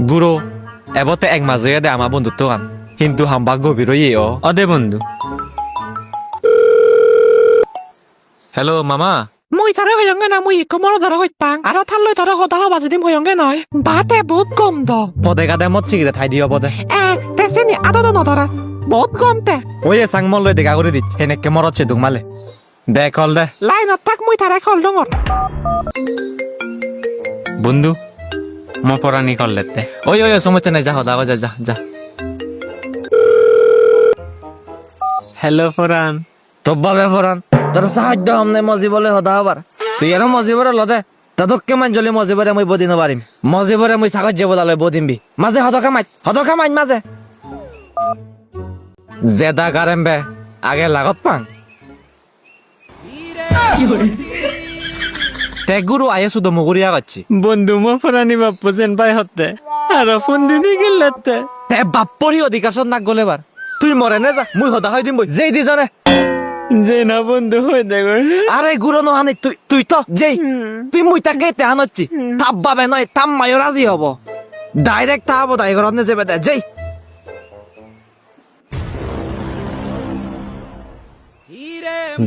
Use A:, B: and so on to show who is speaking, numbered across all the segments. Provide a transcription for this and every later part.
A: গুরু এবতে এক মাঝে দে আমার বন্ধুত্ব গান কিন্তু হাম্বা গভীর ইয়ে
B: অদে বন্ধু
A: হ্যালো মামা
C: মই তাৰে হয়ংগে না মই কমৰ ধৰ হৈ পাং আৰু থালৈ ধৰ হতা বাজি দিম হয়ংগে নহয় বাতে বহুত কম দ
A: পদে গাদে মত চিগিরে ঠাই দিও পদে
C: তেছেনি আদা নধৰা বহুত কম তে
A: ওই সাং মল লই দেখা করে দিচ্ছে হেনেকে মরচ্ছে দুমালে দে কল দে
C: লাইনত থাক মই তাৰে খল ডঙৰ
B: বন্ধু মই পরানি করলেতে
A: ওই সমস্যা নাই যা হদা যা যা যা
B: হ্যালো পরান
A: তব্বা ফরান তোর সাহায্য আমনে মজিবলে হদা হবার তুই এর মজিবরে লদে তদকে মান জলি মজিবরে মই বদিন পারিম মজিবরে মই সাহায্য বদালে বদিমবি মাঝে হদ কামাই মাঝে জেদা গারেমবে আগে লাগত পাং তে গুরু আয়ে শুধু মগুরিয়া করছি
B: বন্ধু মই পরানি বাপ্পু যেন পাই হতে আর ফোন দিদি গেলতে
A: তে বাপ্পরি অধিকার নাক গলে বার তুই মরে নে যা মুই হদা হয় দিম বই যেই দি জানে
B: যে না বন্ধু হয়ে দেখো
A: আরে গুরু নহানি তুই তো যেই তুই মুই তাকে তে আনচ্ছি তাপ বাবে নয় তাম মায়ো রাজি হব ডাইরেক্ট তা হবো তাই ঘর যাবে দে যেই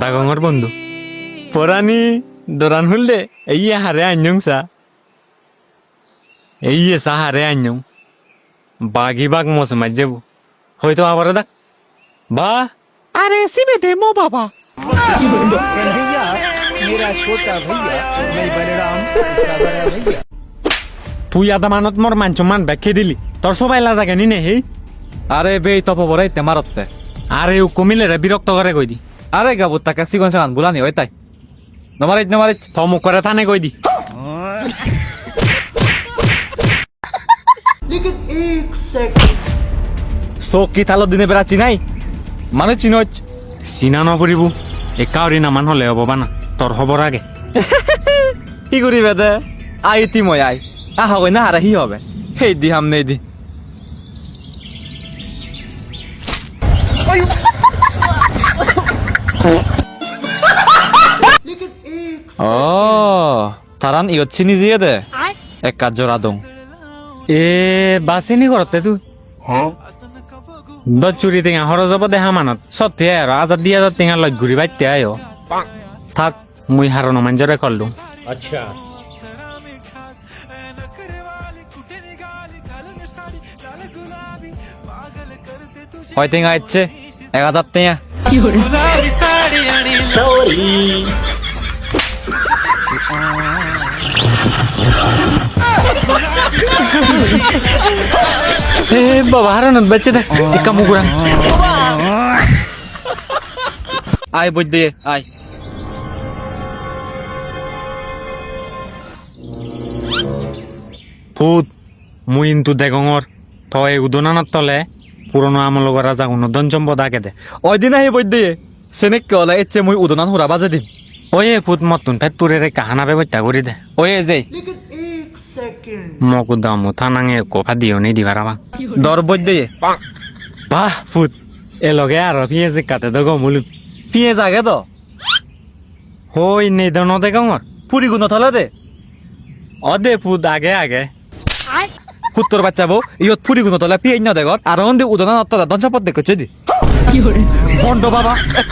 B: দাগঙর বন্ধু পরানি দরান হললে এই হারে আঞ্জং সা এই সা হারে আঞ্জং বাঘি বাঘ মস মাঝ যাবো হয়তো আবার দেখ বা
C: আরে সিবে দে মো বাবা
D: कन्हैया मेरा छोटा भैया मैं बलराम इसका बड़ा भैया
B: তুই আদা মানত মোর মাঞ্চ মান ব্যাখ্যে দিলি তোর সবাই লাজা কেনি নে হে
A: আরে বে তপ বড়াই তে মারতে
B: আরে ও কমিলে রে বিরক্ত করে কই দি
A: আরে গাবু তাকে সিগন সান বুলানি ওই তাই নমারিচ
B: থমুক করে থানে কই দি
D: लेकिन एक सेकंड
A: চোখ কি থালো দিনে বেড়া চিনাই মানে চিনচ
B: চিনা নপরিব একাউরি নামান হলে হব না তোর খবর আগে
A: কি করিবে দে আই তি মই আই আহা কই না হারা হি হবে হেই দি হাম নেই দি
D: लेकिन एक
A: ও তারান ইয়ত চিনি জিয়ে দে এক কাজ জোড়া দং
B: এ বাসিনি করতে তুই চুরি টিঙা হর যাব দেহা মানত সত্যি আর আজাদ দিয়া টিঙা লগ ঘুরি বাইতে আয়ো থাক মুই হারন মাঞ্জরে করলু
D: अच्छा
A: হয় টিঙা ইচ্ছে 1000 টিঙা
B: এ বাবা হারানত বেচে দে একা মুগুরান
A: আয় বুঝ দিয়ে আয়
B: ফুট মুই ইন্তু দেগঙর তই উদনানত তলে পুরনো আমলগর রাজা উন্নদন সম্পদ আগে দে
A: ওই দিন আহি বুঝ দিয়ে সেনেক কলা ইচ্ছে মই উদনান হুরা বাজে দিম
B: ওয়ে ফুট মতুন ফেট পুরে রে কাহানা ব্যবস্থা করি দে
A: ওই যেই
D: लेकिन एक सेकंड
B: মকু দামু থানাঙে কোফা দিও নেই দিবার আবা
A: দর বুঝ দিয়ে
B: বাহ ফুট এ লগে আর ফিয়েছে কাতে তো গমুলু
A: পিয়ে জাগে তো
B: হই নেই দন দেগঙর
A: পুরি গুণ থলে দে
B: অদে ফুট আগে আগে
A: কুত্তর বাচ্চা বউ ইয়ত পুরি গুণ তলে পিয়ে না দেখর আর অন্দি উদনান অত্তলা দঞ্চপদ দেখছে দি বন্ড বাবা এক